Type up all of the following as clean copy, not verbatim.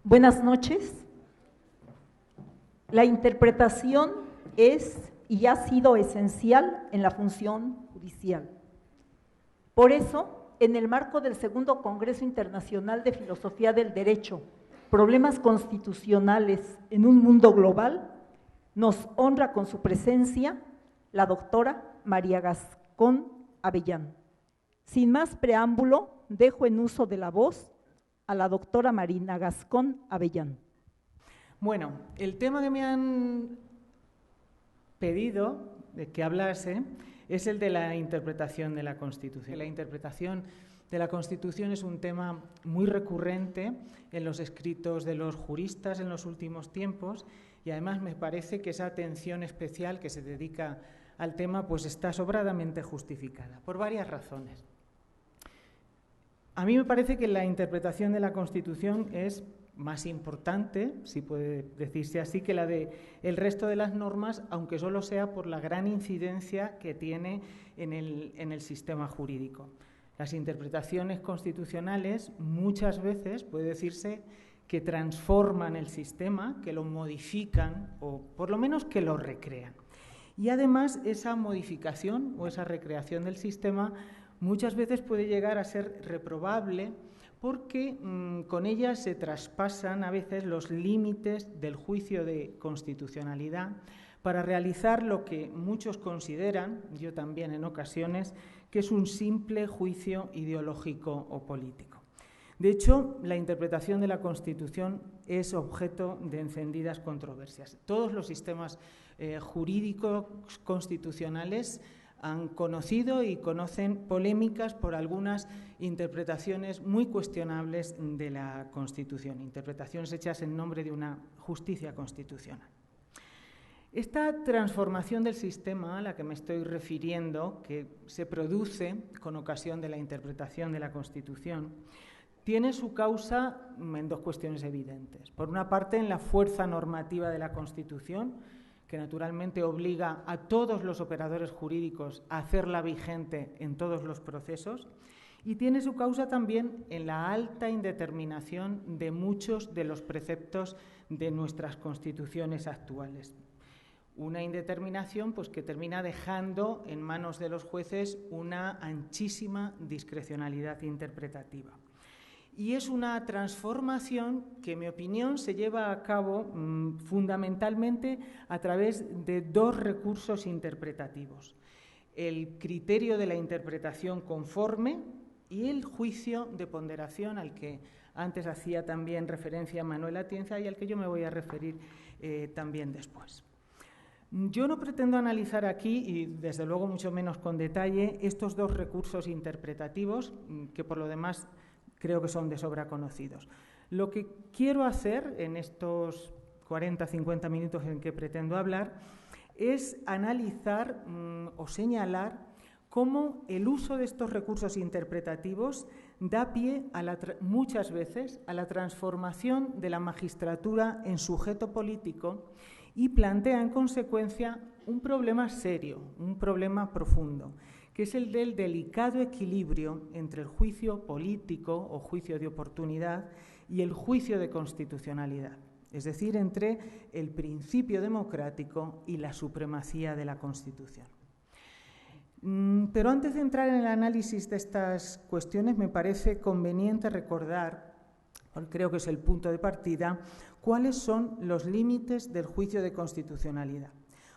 Buenas noches. La interpretación es y ha sido esencial en la función judicial. Por eso, en el marco del Segundo Congreso Internacional de Filosofía del Derecho, Problemas Constitucionales en un Mundo Global, nos honra con su presencia la doctora María Gascón Avellán. Sin más preámbulo, dejo en uso de la voz a la doctora Marina Gascón Avellán. Bueno, el tema que me han pedido de que hablase es el de la interpretación de la Constitución. La interpretación de la Constitución es un tema muy recurrente en los escritos de los juristas en los últimos tiempos y además me parece que esa atención especial que se dedica al tema pues está sobradamente justificada por varias razones. A mí me parece que la interpretación de la Constitución es más importante, si puede decirse así, que la de el resto de las normas, aunque solo sea por la gran incidencia que tiene en el sistema jurídico. Las interpretaciones constitucionales muchas veces puede decirse que transforman el sistema, que lo modifican o por lo menos que lo recrean. Y además esa modificación o esa recreación del sistema muchas veces puede llegar a ser reprobable porque con ella se traspasan a veces los límites del juicio de constitucionalidad para realizar lo que muchos consideran, yo también en ocasiones, que es un simple juicio ideológico o político. De hecho, la interpretación de la Constitución es objeto de encendidas controversias. Todos los sistemas jurídicos constitucionales han conocido y conocen polémicas por algunas interpretaciones muy cuestionables de la Constitución, interpretaciones hechas en nombre de una justicia constitucional. Esta transformación del sistema a la que me estoy refiriendo, que se produce con ocasión de la interpretación de la Constitución, tiene su causa en dos cuestiones evidentes. Por una parte, en la fuerza normativa de la Constitución, que naturalmente obliga a todos los operadores jurídicos a hacerla vigente en todos los procesos, y tiene su causa también en la alta indeterminación de muchos de los preceptos de nuestras constituciones actuales. Una indeterminación pues, que termina dejando en manos de los jueces una anchísima discrecionalidad interpretativa. Y es una transformación que, en mi opinión, se lleva a cabo fundamentalmente a través de dos recursos interpretativos: el criterio de la interpretación conforme y el juicio de ponderación, al que antes hacía también referencia Manuel Atienza y al que yo me voy a referir también después. Yo no pretendo analizar aquí, y desde luego mucho menos con detalle, estos dos recursos interpretativos, que por lo demás creo que son de sobra conocidos. Lo que quiero hacer en estos 40-50 minutos en que pretendo hablar es analizar o señalar cómo el uso de estos recursos interpretativos da pie muchas veces a la transformación de la magistratura en sujeto político y plantea en consecuencia un problema serio, un problema profundo, que es el del delicado equilibrio entre el juicio político o juicio de oportunidad y el juicio de constitucionalidad, es decir, entre el principio democrático y la supremacía de la Constitución. Pero antes de entrar en el análisis de estas cuestiones, me parece conveniente recordar, porque creo que es el punto de partida, cuáles son los límites del juicio de constitucionalidad.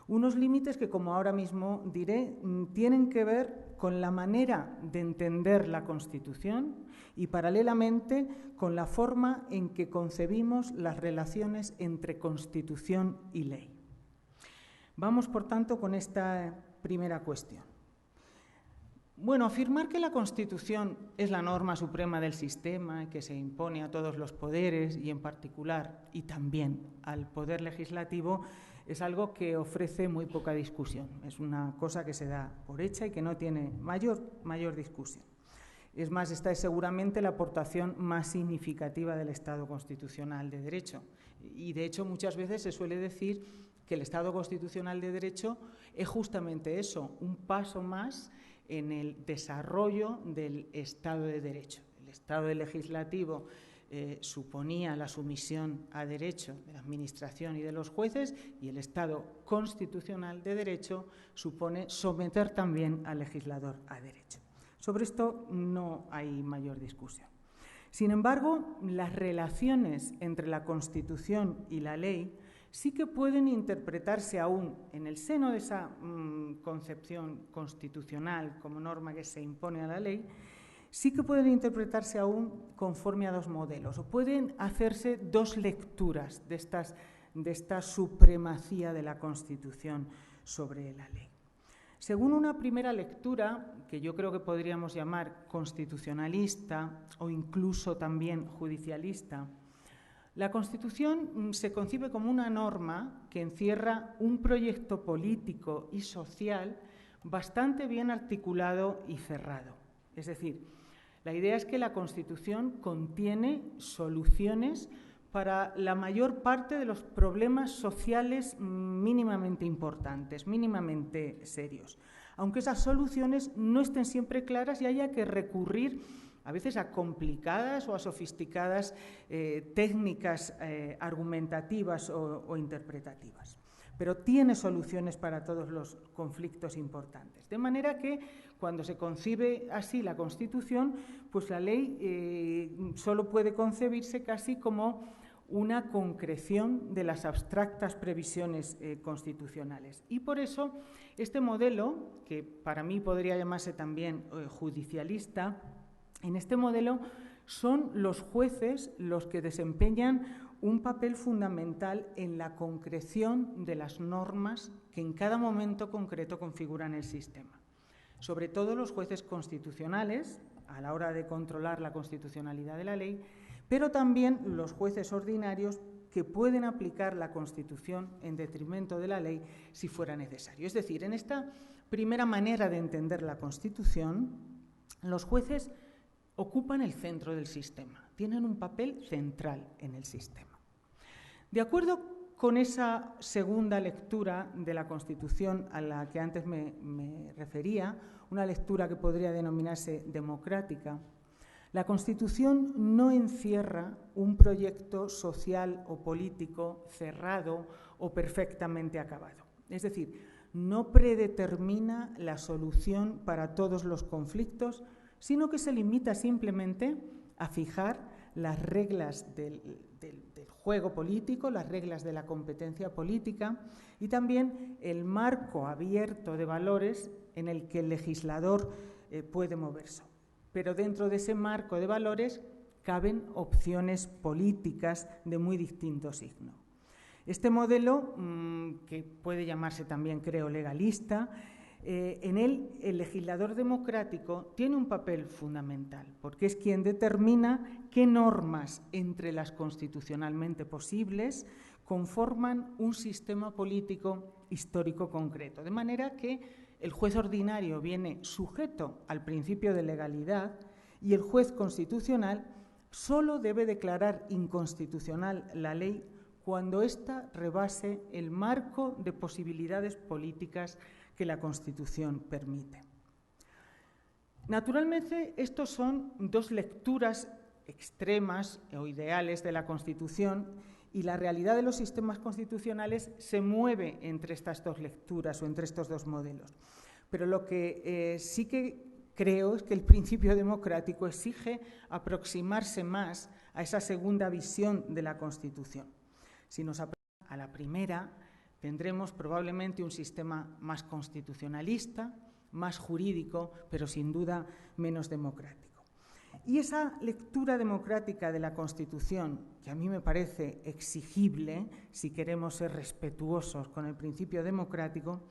Unos límites que, como ahora mismo diré, tienen que ver con la manera de entender la Constitución y, paralelamente, con la forma en que concebimos las relaciones entre Constitución y ley. Vamos, por tanto, con esta primera cuestión. Bueno, afirmar que la Constitución es la norma suprema del sistema y que se impone a todos los poderes y, en particular, y también al Poder Legislativo, es algo que ofrece muy poca discusión. Es una cosa que se da por hecha y que no tiene mayor discusión. Es más, esta es seguramente la aportación más significativa del Estado constitucional de derecho. Y, de hecho, muchas veces se suele decir que el Estado constitucional de derecho es justamente eso, un paso más en el desarrollo del Estado de Derecho. El Estado legislativo suponía la sumisión a derecho de la Administración y de los jueces, y el Estado constitucional de derecho supone someter también al legislador a derecho. Sobre esto no hay mayor discusión. Sin embargo, las relaciones entre la Constitución y la ley sí que pueden interpretarse aún en el seno de esa concepción constitucional como norma que se impone a la ley, sí que pueden interpretarse aún conforme a dos modelos, o pueden hacerse dos lecturas de esta supremacía de la Constitución sobre la ley. Según una primera lectura, que yo creo que podríamos llamar constitucionalista o incluso también judicialista, la Constitución se concibe como una norma que encierra un proyecto político y social bastante bien articulado y cerrado. Es decir, la idea es que la Constitución contiene soluciones para la mayor parte de los problemas sociales mínimamente importantes, mínimamente serios, aunque esas soluciones no estén siempre claras y haya que recurrir a veces a complicadas o a sofisticadas técnicas argumentativas o interpretativas. Pero tiene soluciones para todos los conflictos importantes. De manera que cuando se concibe así la Constitución, pues la ley solo puede concebirse casi como una concreción de las abstractas previsiones constitucionales. Y por eso este modelo, que para mí podría llamarse también judicialista, en este modelo son los jueces los que desempeñan un papel fundamental en la concreción de las normas que en cada momento concreto configuran el sistema. Sobre todo los jueces constitucionales, a la hora de controlar la constitucionalidad de la ley, pero también los jueces ordinarios que pueden aplicar la Constitución en detrimento de la ley si fuera necesario. Es decir, en esta primera manera de entender la Constitución, los jueces ocupan el centro del sistema, tienen un papel central en el sistema. De acuerdo con esa segunda lectura de la Constitución a la que antes me refería, una lectura que podría denominarse democrática, la Constitución no encierra un proyecto social o político cerrado o perfectamente acabado. Es decir, no predetermina la solución para todos los conflictos, sino que se limita simplemente a fijar las reglas del juego político, las reglas de la competencia política y también el marco abierto de valores en el que el legislador puede moverse. Pero dentro de ese marco de valores caben opciones políticas de muy distinto signo. Este modelo, que puede llamarse también, creo, legalista, en él el legislador democrático tiene un papel fundamental, porque es quien determina qué normas entre las constitucionalmente posibles conforman un sistema político histórico concreto. De manera que el juez ordinario viene sujeto al principio de legalidad y el juez constitucional solo debe declarar inconstitucional la ley cuando ésta rebase el marco de posibilidades políticas que la Constitución permite. Naturalmente, estos son dos lecturas extremas o ideales de la Constitución y la realidad de los sistemas constitucionales se mueve entre estas dos lecturas o entre estos dos modelos. Pero lo que sí que creo es que el principio democrático exige aproximarse más a esa segunda visión de la Constitución. Si nos aproximamos a la primera, tendremos probablemente un sistema más constitucionalista, más jurídico, pero sin duda menos democrático. Y esa lectura democrática de la Constitución, que a mí me parece exigible si queremos ser respetuosos con el principio democrático,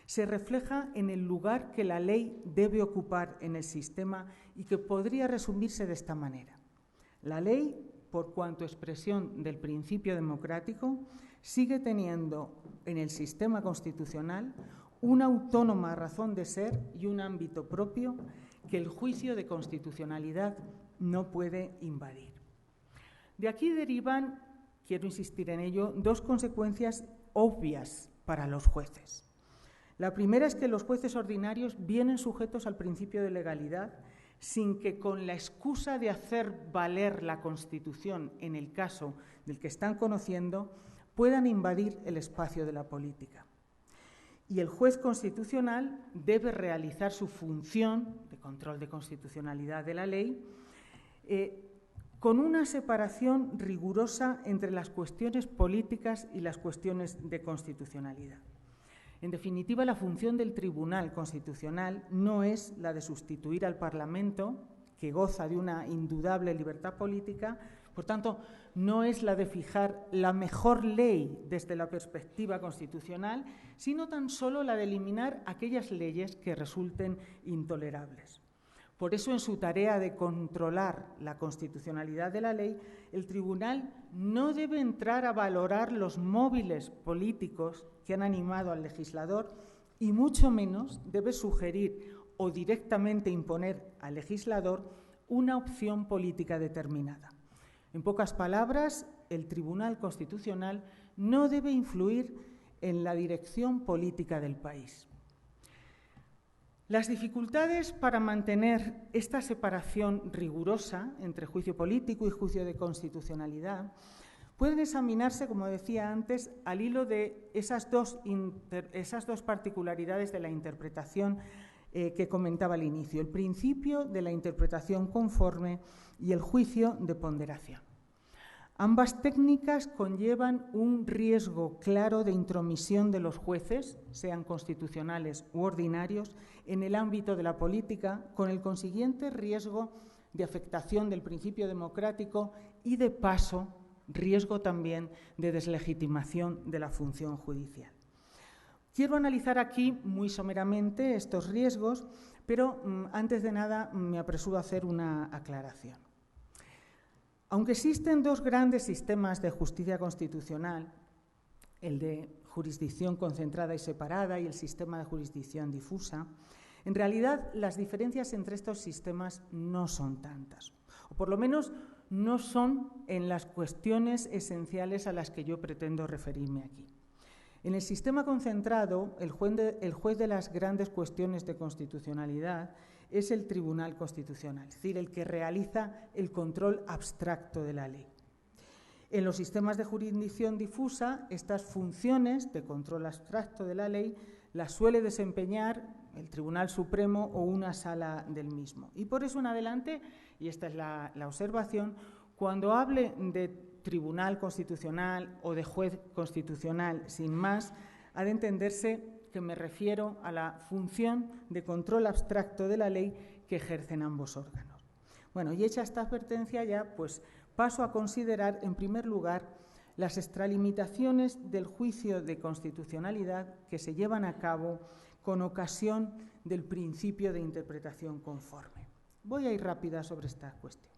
se refleja en el lugar que la ley debe ocupar en el sistema y que podría resumirse de esta manera. La ley, por cuanto expresión del principio democrático, sigue teniendo en el sistema constitucional una autónoma razón de ser y un ámbito propio que el juicio de constitucionalidad no puede invadir. De aquí derivan, quiero insistir en ello, dos consecuencias obvias para los jueces. La primera es que los jueces ordinarios vienen sujetos al principio de legalidad sin que con la excusa de hacer valer la Constitución en el caso del que están conociendo, puedan invadir el espacio de la política. Y el juez constitucional debe realizar su función de control de constitucionalidad de la ley con una separación rigurosa entre las cuestiones políticas y las cuestiones de constitucionalidad. En definitiva, la función del Tribunal Constitucional no es la de sustituir al Parlamento, que goza de una indudable libertad política, por tanto, no es la de fijar la mejor ley desde la perspectiva constitucional, sino tan solo la de eliminar aquellas leyes que resulten intolerables. Por eso, en su tarea de controlar la constitucionalidad de la ley, el tribunal no debe entrar a valorar los móviles políticos que han animado al legislador y mucho menos debe sugerir o directamente imponer al legislador una opción política determinada. En pocas palabras, el Tribunal Constitucional no debe influir en la dirección política del país. Las dificultades para mantener esta separación rigurosa entre juicio político y juicio de constitucionalidad pueden examinarse, como decía antes, al hilo de esas dos particularidades de la interpretación que comentaba al inicio, el principio de la interpretación conforme y el juicio de ponderación. Ambas técnicas conllevan un riesgo claro de intromisión de los jueces, sean constitucionales u ordinarios, en el ámbito de la política, con el consiguiente riesgo de afectación del principio democrático y, de paso, riesgo también de deslegitimación de la función judicial. Quiero analizar aquí muy someramente estos riesgos, pero antes de nada me apresuro a hacer una aclaración. Aunque existen dos grandes sistemas de justicia constitucional, el de jurisdicción concentrada y separada y el sistema de jurisdicción difusa, en realidad las diferencias entre estos sistemas no son tantas, o por lo menos no son en las cuestiones esenciales a las que yo pretendo referirme aquí. En el sistema concentrado, el juez de las grandes cuestiones de constitucionalidad es el Tribunal Constitucional, es decir, el que realiza el control abstracto de la ley. En los sistemas de jurisdicción difusa, estas funciones de control abstracto de la ley las suele desempeñar el Tribunal Supremo o una sala del mismo. Y por eso en adelante, y esta es la observación, cuando hable de Tribunal Constitucional o de juez constitucional sin más, ha de entenderse que me refiero a la función de control abstracto de la ley que ejercen ambos órganos. Bueno, y hecha esta advertencia ya, pues paso a considerar, en primer lugar, las extralimitaciones del juicio de constitucionalidad que se llevan a cabo con ocasión del principio de interpretación conforme. Voy a ir rápida sobre esta cuestión.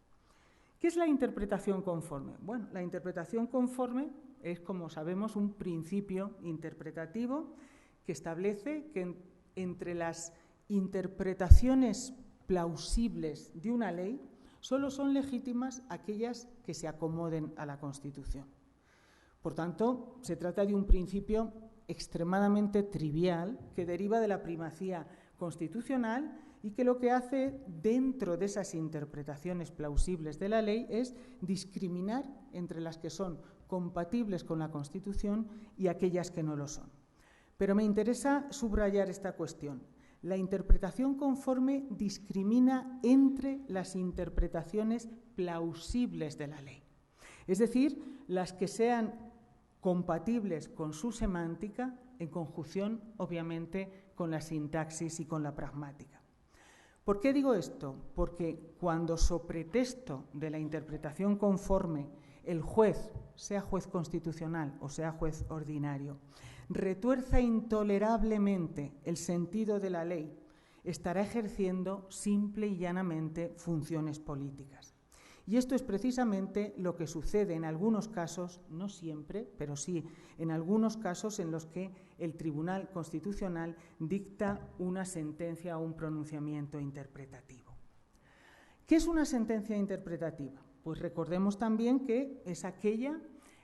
¿Qué es la interpretación conforme? Bueno, la interpretación conforme es, como sabemos, un principio interpretativo que establece que entre las interpretaciones plausibles de una ley solo son legítimas aquellas que se acomoden a la Constitución. Por tanto, se trata de un principio extremadamente trivial que deriva de la primacía constitucional y que lo que hace dentro de esas interpretaciones plausibles de la ley es discriminar entre las que son compatibles con la Constitución y aquellas que no lo son. Pero me interesa subrayar esta cuestión. La interpretación conforme discrimina entre las interpretaciones plausibles de la ley, es decir, las que sean compatibles con su semántica, en conjunción, obviamente, con la sintaxis y con la pragmática. ¿Por qué digo esto? Porque cuando, sobre pretexto de la interpretación conforme, el juez, sea juez constitucional o sea juez ordinario, retuerza intolerablemente el sentido de la ley, estará ejerciendo simple y llanamente funciones políticas. Y esto es precisamente lo que sucede en algunos casos, no siempre, pero sí en algunos casos en los que el Tribunal Constitucional dicta una sentencia o un pronunciamiento interpretativo. ¿Qué es una sentencia interpretativa? Pues recordemos también que es aquella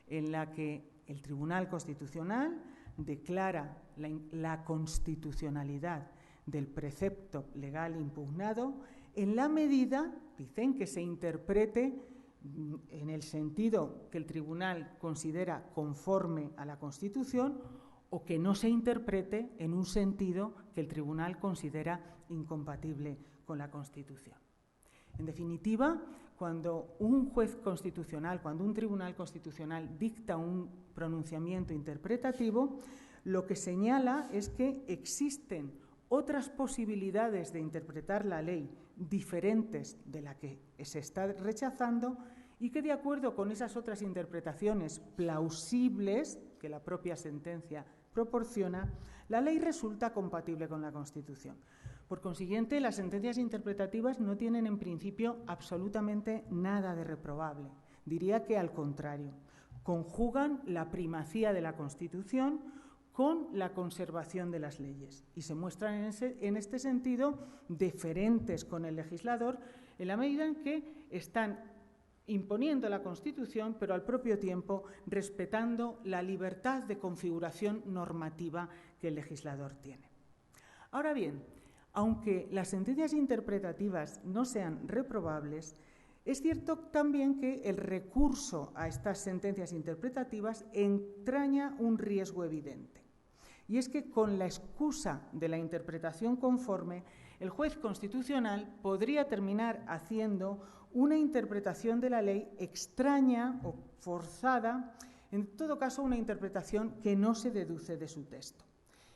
en la que el Tribunal Constitucional declara la constitucionalidad del precepto legal impugnado en la medida, dicen, que se interprete en el sentido que el tribunal considera conforme a la Constitución o que no se interprete en un sentido que el tribunal considera incompatible con la Constitución. En definitiva, cuando un juez constitucional, cuando un tribunal constitucional dicta un pronunciamiento interpretativo, lo que señala es que existen otras posibilidades de interpretar la ley diferentes de la que se está rechazando y que, de acuerdo con esas otras interpretaciones plausibles que la propia sentencia proporciona, la ley resulta compatible con la Constitución. Por consiguiente, las sentencias interpretativas no tienen en principio absolutamente nada de reprobable. Diría que al contrario, conjugan la primacía de la Constitución con la conservación de las leyes y se muestran en este sentido deferentes con el legislador en la medida en que están imponiendo la Constitución, pero al propio tiempo respetando la libertad de configuración normativa que el legislador tiene. Ahora bien, aunque las sentencias interpretativas no sean reprobables, es cierto también que el recurso a estas sentencias interpretativas entraña un riesgo evidente. Y es que con la excusa de la interpretación conforme, el juez constitucional podría terminar haciendo una interpretación de la ley extraña o forzada, en todo caso una interpretación que no se deduce de su texto.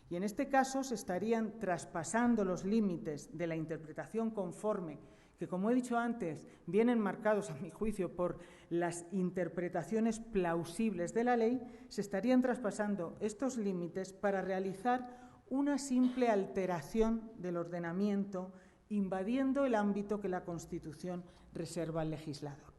Y en este caso se estarían traspasando los límites de la interpretación conforme, que, como he dicho antes, vienen marcados, a mi juicio, por las interpretaciones plausibles de la ley, se estarían traspasando estos límites para realizar una simple alteración del ordenamiento, invadiendo el ámbito que la Constitución reserva al legislador.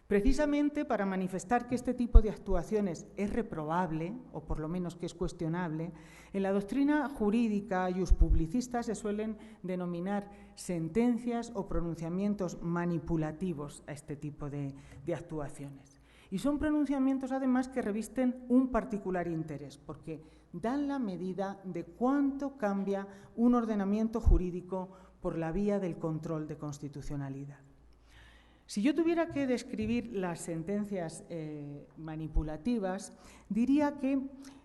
Precisamente para manifestar que este tipo de actuaciones es reprobable, o por lo menos que es cuestionable, en la doctrina jurídica iuspublicista se suelen denominar sentencias o pronunciamientos manipulativos a este tipo de actuaciones. Y son pronunciamientos, además, que revisten un particular interés, porque dan la medida de cuánto cambia un ordenamiento jurídico por la vía del control de constitucionalidad. Si yo tuviera que describir las sentencias manipulativas, diría que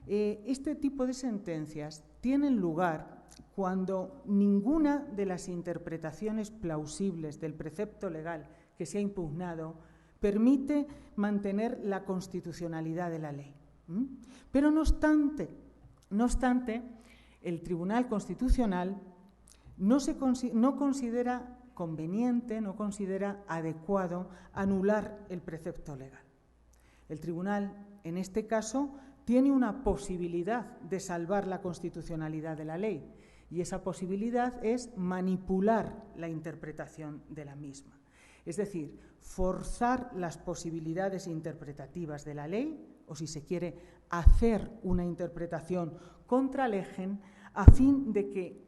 este tipo de sentencias tienen lugar cuando ninguna de las interpretaciones plausibles del precepto legal que se ha impugnado permite mantener la constitucionalidad de la ley. Pero no obstante, el Tribunal Constitucional no considera conveniente, no considera adecuado anular el precepto legal. El tribunal, en este caso, tiene una posibilidad de salvar la constitucionalidad de la ley y esa posibilidad es manipular la interpretación de la misma. Es decir, forzar las posibilidades interpretativas de la ley, o si se quiere, hacer una interpretación contra legen, a fin de que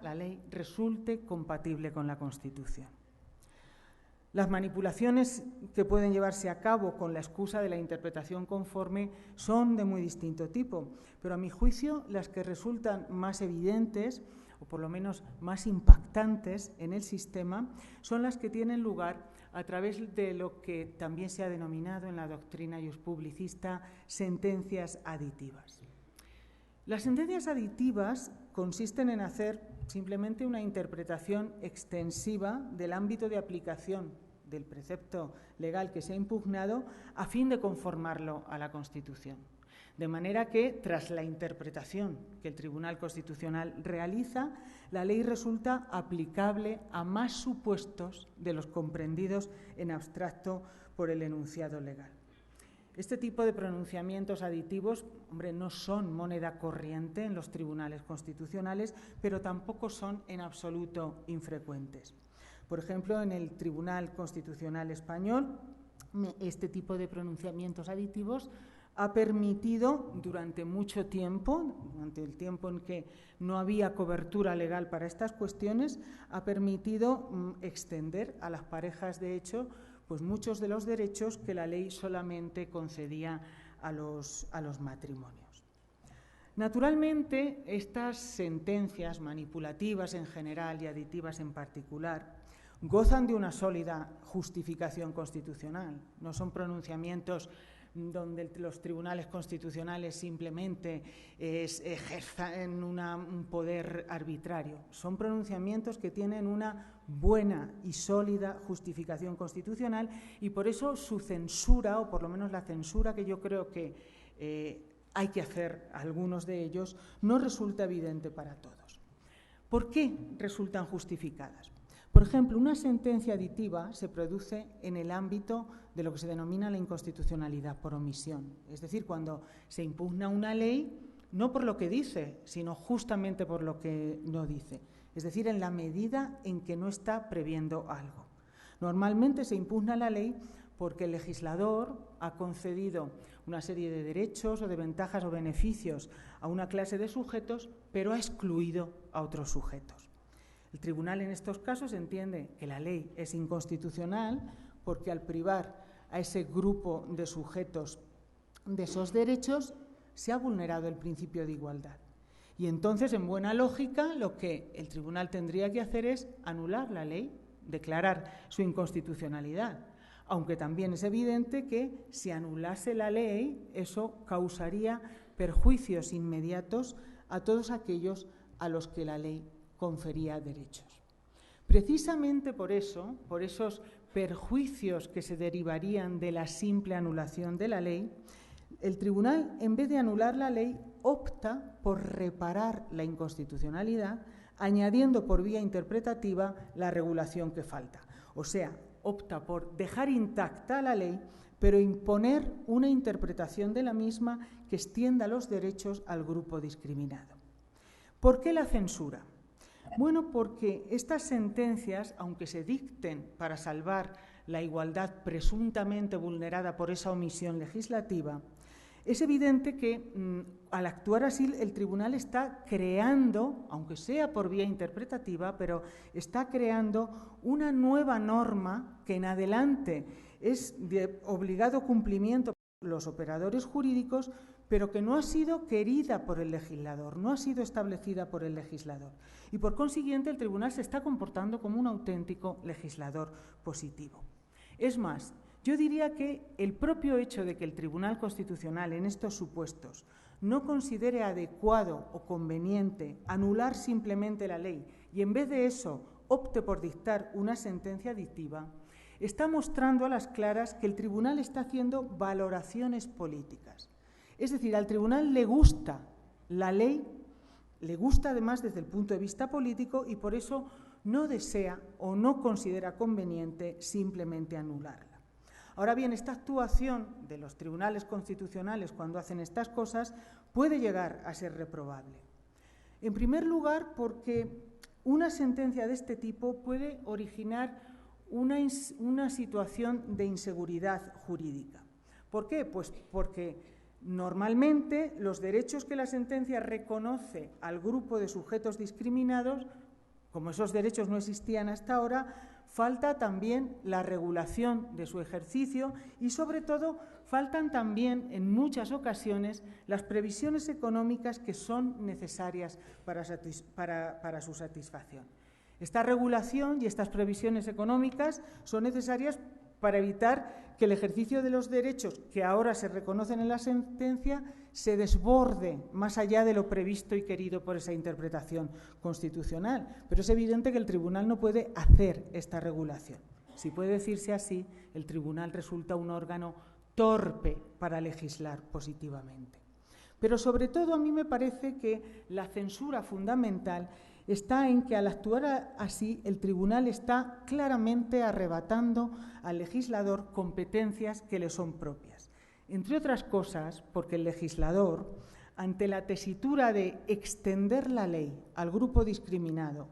la ley, resulte compatible con la Constitución. Las manipulaciones que pueden llevarse a cabo con la excusa de la interpretación conforme son de muy distinto tipo, pero a mi juicio las que resultan más evidentes, o por lo menos más impactantes en el sistema, son las que tienen lugar a través de lo que también se ha denominado en la doctrina iuspublicista sentencias aditivas. Las sentencias aditivas consisten en hacer simplemente una interpretación extensiva del ámbito de aplicación del precepto legal que se ha impugnado a fin de conformarlo a la Constitución. De manera que, tras la interpretación que el Tribunal Constitucional realiza, la ley resulta aplicable a más supuestos de los comprendidos en abstracto por el enunciado legal. Este tipo de pronunciamientos aditivos, no son moneda corriente en los tribunales constitucionales, pero tampoco son en absoluto infrecuentes. Por ejemplo, en el Tribunal Constitucional Español, este tipo de pronunciamientos aditivos ha permitido durante mucho tiempo, durante el tiempo en que no había cobertura legal para estas cuestiones, ha permitido extender a las parejas de hecho pues muchos de los derechos que la ley solamente concedía a los matrimonios. Naturalmente, estas sentencias manipulativas en general y aditivas en particular gozan de una sólida justificación constitucional. No son pronunciamientos donde los tribunales constitucionales simplemente ejerzan un poder arbitrario. Son pronunciamientos que tienen una buena y sólida justificación constitucional y por eso su censura, o por lo menos la censura que yo creo que hay que hacer a algunos de ellos, no resulta evidente para todos. ¿Por qué resultan justificadas? Por ejemplo, una sentencia aditiva se produce en el ámbito de lo que se denomina la inconstitucionalidad por omisión. Es decir, cuando se impugna una ley, no por lo que dice, sino justamente por lo que no dice. Es decir, en la medida en que no está previendo algo. Normalmente se impugna la ley porque el legislador ha concedido una serie de derechos o de ventajas o beneficios a una clase de sujetos, pero ha excluido a otros sujetos. El tribunal en estos casos entiende que la ley es inconstitucional porque al privar a ese grupo de sujetos de esos derechos se ha vulnerado el principio de igualdad. Y entonces, en buena lógica, lo que el tribunal tendría que hacer es anular la ley, declarar su inconstitucionalidad. Aunque también es evidente que si anulase la ley, eso causaría perjuicios inmediatos a todos aquellos a los que la ley confería derechos. Precisamente por eso, por esos perjuicios que se derivarían de la simple anulación de la ley, el tribunal, en vez de anular la ley, opta por reparar la inconstitucionalidad, añadiendo por vía interpretativa la regulación que falta. O sea, opta por dejar intacta la ley, pero imponer una interpretación de la misma que extienda los derechos al grupo discriminado. ¿Por qué la censura? Bueno, porque estas sentencias, aunque se dicten para salvar la igualdad presuntamente vulnerada por esa omisión legislativa, es evidente que al actuar así el tribunal está creando, aunque sea por vía interpretativa, pero está creando una nueva norma que en adelante es de obligado cumplimiento por los operadores jurídicos, pero que no ha sido querida por el legislador, no ha sido establecida por el legislador. Y por consiguiente el tribunal se está comportando como un auténtico legislador positivo. Es más, yo diría que el propio hecho de que el Tribunal Constitucional en estos supuestos no considere adecuado o conveniente anular simplemente la ley y en vez de eso opte por dictar una sentencia dictiva, está mostrando a las claras que el tribunal está haciendo valoraciones políticas. Es decir, al tribunal le gusta la ley, le gusta además desde el punto de vista político y por eso no desea o no considera conveniente simplemente anularla. Ahora bien, esta actuación de los tribunales constitucionales cuando hacen estas cosas puede llegar a ser reprobable. En primer lugar, porque una sentencia de este tipo puede originar una situación de inseguridad jurídica. ¿Por qué? Pues porque normalmente los derechos que la sentencia reconoce al grupo de sujetos discriminados, como esos derechos no existían hasta ahora, falta también la regulación de su ejercicio y, sobre todo, faltan también, en muchas ocasiones, las previsiones económicas que son necesarias para su satisfacción. Esta regulación y estas previsiones económicas son necesarias para evitar que el ejercicio de los derechos que ahora se reconocen en la sentencia se desborde más allá de lo previsto y querido por esa interpretación constitucional. Pero es evidente que el tribunal no puede hacer esta regulación. Si puede decirse así, el tribunal resulta un órgano torpe para legislar positivamente. Pero sobre todo a mí me parece que la censura fundamental está en que al actuar así el tribunal está claramente arrebatando al legislador competencias que le son propias. Entre otras cosas, porque el legislador, ante la tesitura de extender la ley al grupo discriminado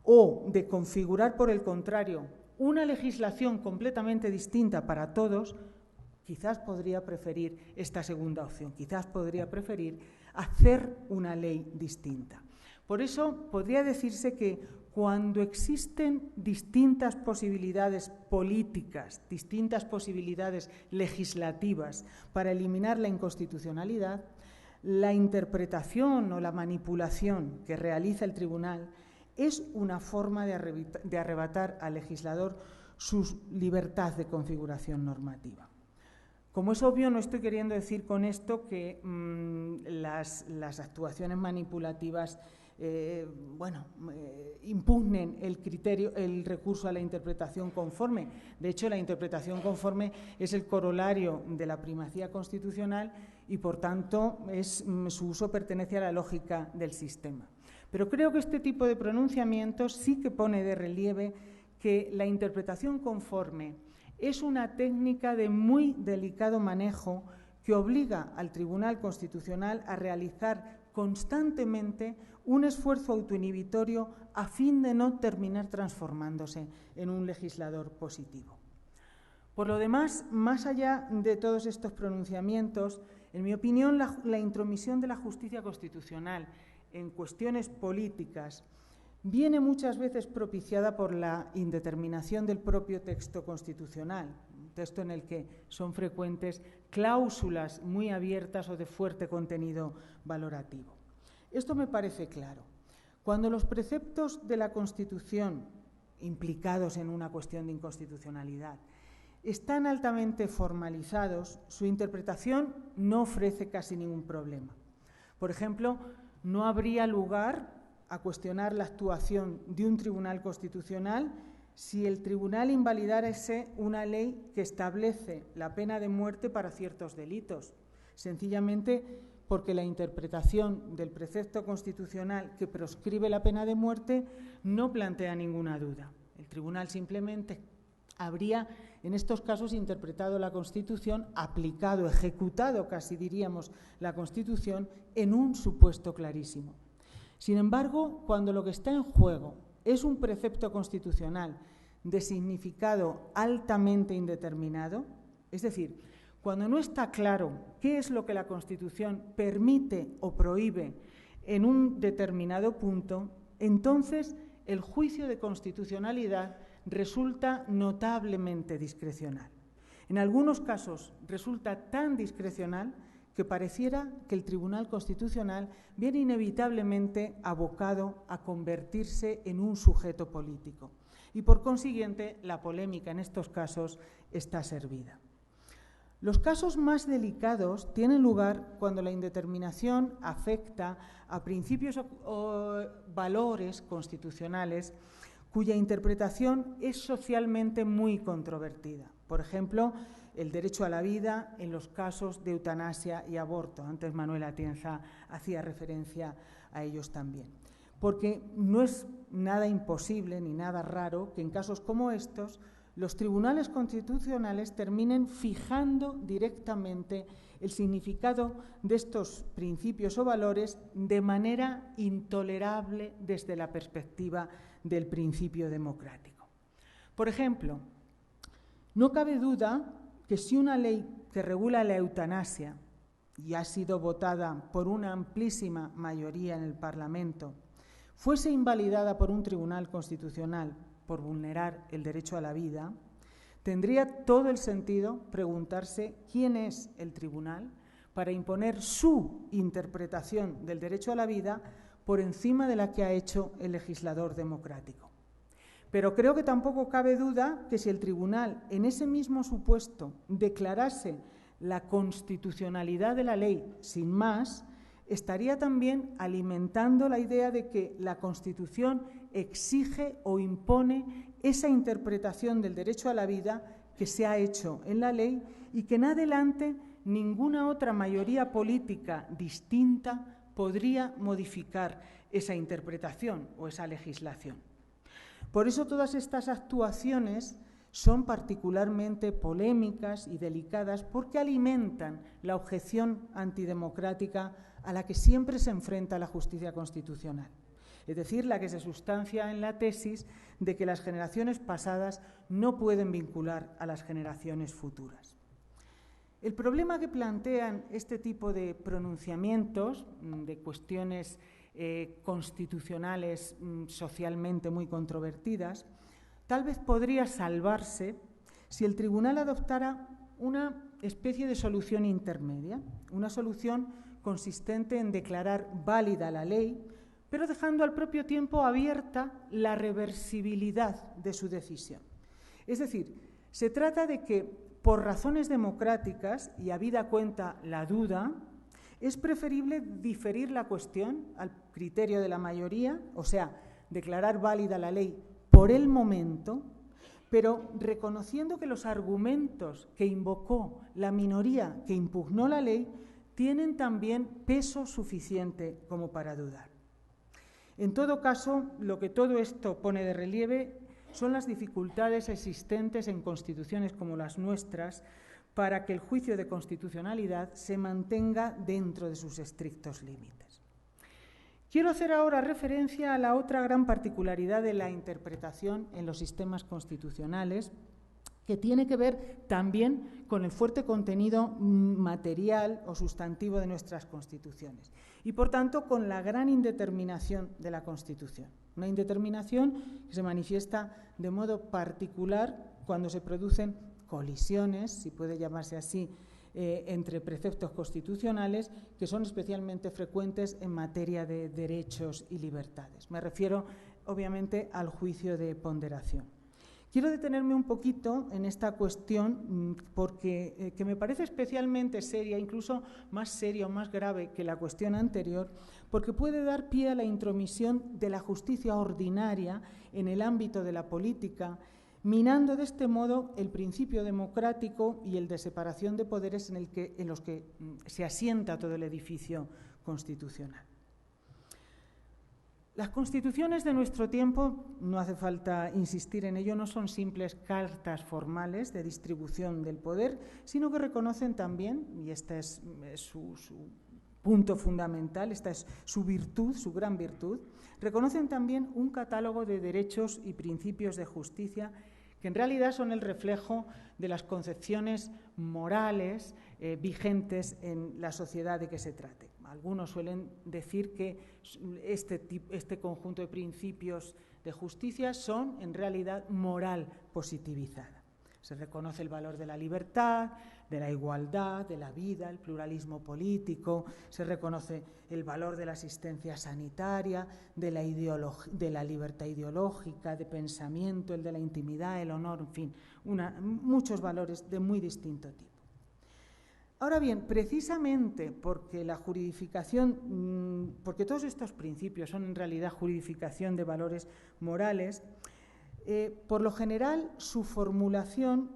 o de configurar, por el contrario, una legislación completamente distinta para todos, quizás podría preferir esta segunda opción, quizás podría preferir hacer una ley distinta. Por eso podría decirse que cuando existen distintas posibilidades políticas, distintas posibilidades legislativas para eliminar la inconstitucionalidad, la interpretación o la manipulación que realiza el tribunal es una forma de arrebatar al legislador su libertad de configuración normativa. Como es obvio, no estoy queriendo decir con esto que las actuaciones manipulativas impugnen el recurso a la interpretación conforme. De hecho, la interpretación conforme es el corolario de la primacía constitucional y, por tanto, su uso pertenece a la lógica del sistema. Pero creo que este tipo de pronunciamientos sí que pone de relieve que la interpretación conforme es una técnica de muy delicado manejo que obliga al Tribunal Constitucional a realizar constantemente un esfuerzo autoinhibitorio a fin de no terminar transformándose en un legislador positivo. Por lo demás, más allá de todos estos pronunciamientos, en mi opinión, la intromisión de la justicia constitucional en cuestiones políticas viene muchas veces propiciada por la indeterminación del propio texto constitucional, un texto en el que son frecuentes cláusulas muy abiertas o de fuerte contenido valorativo. Esto me parece claro. Cuando los preceptos de la Constitución, implicados en una cuestión de inconstitucionalidad, están altamente formalizados, su interpretación no ofrece casi ningún problema. Por ejemplo, no habría lugar a cuestionar la actuación de un tribunal constitucional si el tribunal invalidase una ley que establece la pena de muerte para ciertos delitos, sencillamente porque la interpretación del precepto constitucional que proscribe la pena de muerte no plantea ninguna duda. El tribunal simplemente habría, en estos casos, interpretado la Constitución, aplicado, ejecutado, casi diríamos, la Constitución en un supuesto clarísimo. Sin embargo, cuando lo que está en juego es un precepto constitucional de significado altamente indeterminado, es decir, cuando no está claro qué es lo que la Constitución permite o prohíbe en un determinado punto, entonces el juicio de constitucionalidad resulta notablemente discrecional. En algunos casos resulta tan discrecional que pareciera que el Tribunal Constitucional viene inevitablemente abocado a convertirse en un sujeto político y, por consiguiente, la polémica en estos casos está servida. Los casos más delicados tienen lugar cuando la indeterminación afecta a principios o valores constitucionales cuya interpretación es socialmente muy controvertida. Por ejemplo, el derecho a la vida en los casos de eutanasia y aborto. Antes Manuel Atienza hacía referencia a ellos también. Porque no es nada imposible ni nada raro que en casos como estos los tribunales constitucionales terminen fijando directamente el significado de estos principios o valores de manera intolerable desde la perspectiva del principio democrático. Por ejemplo, no cabe duda que si una ley que regula la eutanasia y ha sido votada por una amplísima mayoría en el Parlamento, fuese invalidada por un tribunal constitucional por vulnerar el derecho a la vida, tendría todo el sentido preguntarse quién es el tribunal para imponer su interpretación del derecho a la vida por encima de la que ha hecho el legislador democrático. Pero creo que tampoco cabe duda que si el tribunal en ese mismo supuesto declarase la constitucionalidad de la ley sin más, estaría también alimentando la idea de que la Constitución exige o impone esa interpretación del derecho a la vida que se ha hecho en la ley y que en adelante ninguna otra mayoría política distinta podría modificar esa interpretación o esa legislación. Por eso todas estas actuaciones son particularmente polémicas y delicadas porque alimentan la objeción antidemocrática a la que siempre se enfrenta la justicia constitucional, es decir, la que se sustancia en la tesis de que las generaciones pasadas no pueden vincular a las generaciones futuras. El problema que plantean este tipo de pronunciamientos, de cuestiones constitucionales socialmente muy controvertidas, tal vez podría salvarse si el tribunal adoptara una especie de solución intermedia, una solución consistente en declarar válida la ley, pero dejando al propio tiempo abierta la reversibilidad de su decisión. Es decir, se trata de que, por razones democráticas, y habida cuenta la duda, es preferible diferir la cuestión al criterio de la mayoría, o sea, declarar válida la ley por el momento, pero reconociendo que los argumentos que invocó la minoría que impugnó la ley tienen también peso suficiente como para dudar. En todo caso, lo que todo esto pone de relieve son las dificultades existentes en constituciones como las nuestras para que el juicio de constitucionalidad se mantenga dentro de sus estrictos límites. Quiero hacer ahora referencia a la otra gran particularidad de la interpretación en los sistemas constitucionales, que tiene que ver también con el fuerte contenido material o sustantivo de nuestras constituciones y, por tanto, con la gran indeterminación de la Constitución. Una indeterminación que se manifiesta de modo particular cuando se producen colisiones, si puede llamarse así, entre preceptos constitucionales que son especialmente frecuentes en materia de derechos y libertades. Me refiero, obviamente, al juicio de ponderación. Quiero detenerme un poquito en esta cuestión porque que me parece especialmente seria, incluso más seria o más grave que la cuestión anterior, porque puede dar pie a la intromisión de la justicia ordinaria en el ámbito de la política, minando de este modo el principio democrático y el de separación de poderes en los que se asienta todo el edificio constitucional. Las constituciones de nuestro tiempo, no hace falta insistir en ello, no son simples cartas formales de distribución del poder, sino que reconocen también, y este es su punto fundamental, esta es su virtud, su gran virtud, reconocen también un catálogo de derechos y principios de justicia que en realidad son el reflejo de las concepciones morales vigentes en la sociedad de que se trate. Algunos suelen decir que este conjunto de principios de justicia son en realidad moral positivizada. Se reconoce el valor de la libertad, de la igualdad, de la vida, el pluralismo político, se reconoce el valor de la asistencia sanitaria, de la libertad ideológica, de pensamiento, el de la intimidad, el honor, en fin, muchos valores de muy distinto tipo. Ahora bien, precisamente porque la juridificación, porque todos estos principios son en realidad juridificación de valores morales, por lo general su formulación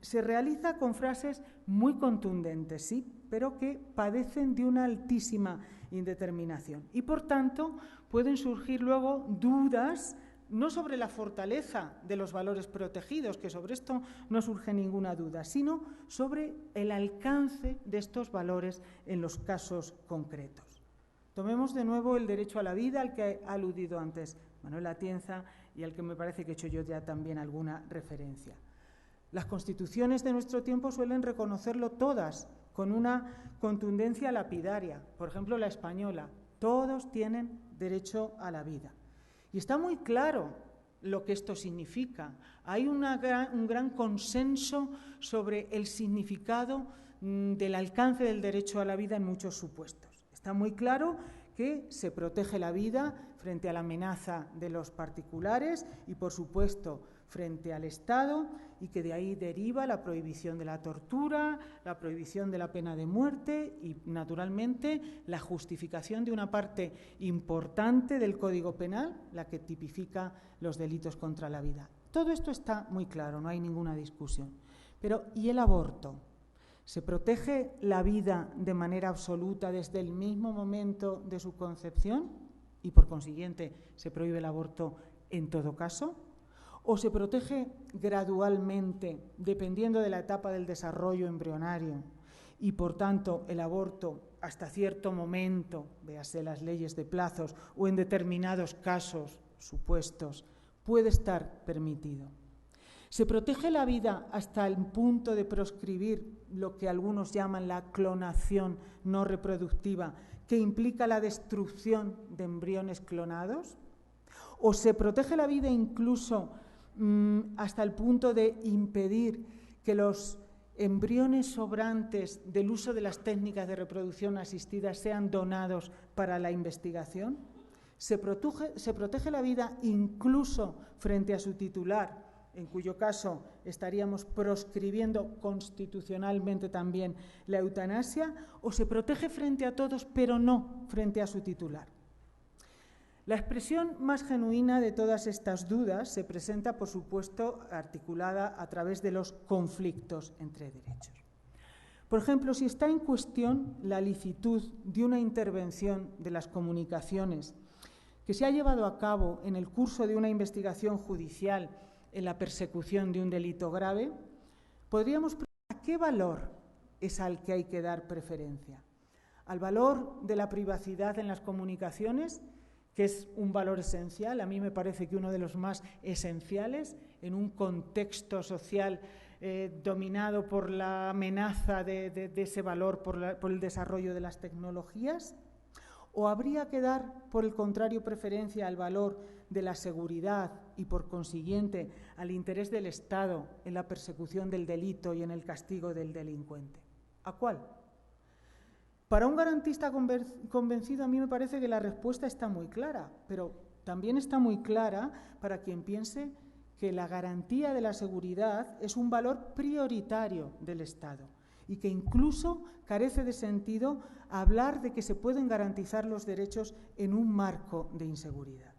se realiza con frases muy contundentes, sí, pero que padecen de una altísima indeterminación y, por tanto, pueden surgir luego dudas no sobre la fortaleza de los valores protegidos, que sobre esto no surge ninguna duda, sino sobre el alcance de estos valores en los casos concretos. Tomemos de nuevo el derecho a la vida, al que ha aludido antes Manuel Atienza y al que me parece que he hecho yo ya también alguna referencia. Las constituciones de nuestro tiempo suelen reconocerlo todas con una contundencia lapidaria. Por ejemplo, la española. Todos tienen derecho a la vida. Y está muy claro lo que esto significa. Hay un gran consenso sobre el significado del alcance del derecho a la vida en muchos supuestos. Está muy claro que se protege la vida frente a la amenaza de los particulares y, por supuesto, frente al Estado, y que de ahí deriva la prohibición de la tortura, la prohibición de la pena de muerte y, naturalmente, la justificación de una parte importante del Código Penal, la que tipifica los delitos contra la vida. Todo esto está muy claro, no hay ninguna discusión. Pero, ¿y el aborto? ¿Se protege la vida de manera absoluta desde el mismo momento de su concepción? Y, por consiguiente, ¿se prohíbe el aborto en todo caso? ¿O se protege gradualmente, dependiendo de la etapa del desarrollo embrionario? Y, por tanto, el aborto hasta cierto momento, véase las leyes de plazos, o en determinados casos, supuestos, puede estar permitido. ¿Se protege la vida hasta el punto de proscribir lo que algunos llaman la clonación no reproductiva, que implica la destrucción de embriones clonados? ¿O se protege la vida incluso hasta el punto de impedir que los embriones sobrantes del uso de las técnicas de reproducción asistida sean donados para la investigación? Se protege la vida incluso frente a su titular, en cuyo caso estaríamos proscribiendo constitucionalmente también la eutanasia, o se protege frente a todos, pero no frente a su titular. La expresión más genuina de todas estas dudas se presenta, por supuesto, articulada a través de los conflictos entre derechos. Por ejemplo, si está en cuestión la licitud de una intervención de las comunicaciones que se ha llevado a cabo en el curso de una investigación judicial en la persecución de un delito grave, podríamos preguntar ¿a qué valor es al que hay que dar preferencia? ¿Al valor de la privacidad en las comunicaciones, que es un valor esencial? A mí me parece que uno de los más esenciales en un contexto social dominado por la amenaza de ese valor por el desarrollo de las tecnologías. ¿O habría que dar, por el contrario, preferencia al valor de la seguridad y, por consiguiente, al interés del Estado en la persecución del delito y en el castigo del delincuente? ¿A cuál? Para un garantista convencido, a mí me parece que la respuesta está muy clara, pero también está muy clara para quien piense que la garantía de la seguridad es un valor prioritario del Estado y que incluso carece de sentido hablar de que se pueden garantizar los derechos en un marco de inseguridad.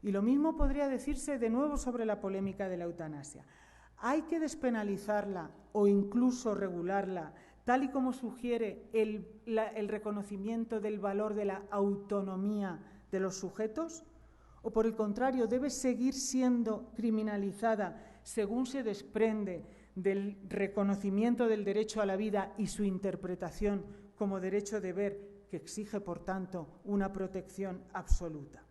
Y lo mismo podría decirse de nuevo sobre la polémica de la eutanasia. ¿Hay que despenalizarla o incluso regularla, tal y como sugiere el reconocimiento del valor de la autonomía de los sujetos? ¿O por el contrario, debe seguir siendo criminalizada según se desprende del reconocimiento del derecho a la vida y su interpretación como derecho-deber que exige, por tanto, una protección absoluta?